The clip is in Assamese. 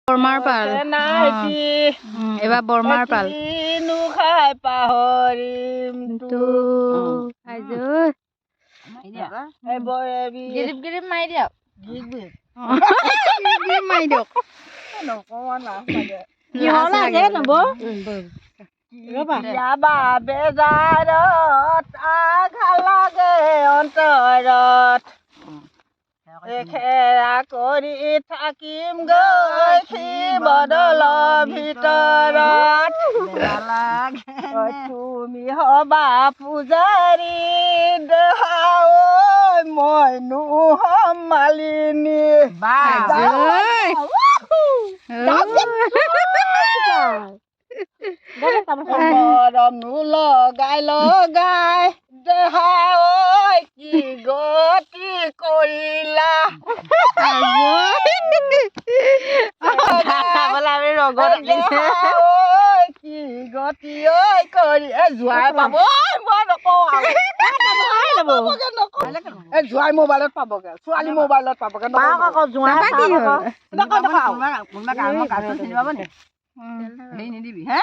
বৰমাৰ পাল এইবাৰ বৰমাৰ পাল খাই পাহৰিম তো গিৰিপ মাৰি দিয়ক মাৰি দিয়ক বেজাৰত আঘাত লাগে অন্তৰত খেৰা কৰি থাকিম গৈ সি বদলৰ ভিতৰত তুমি হবা পূজাৰী দেহাঐ মইনো হম মালিনী মৰমনো লগাই লগাই দেহাঐ কি গতি কৰিলা কি গতি কৰি জোৱাই পাব মই নকওঁ জোৱাই মোবাইলত পাবগে ছোৱালী মোবাইলত পাবগে নিদিবি হে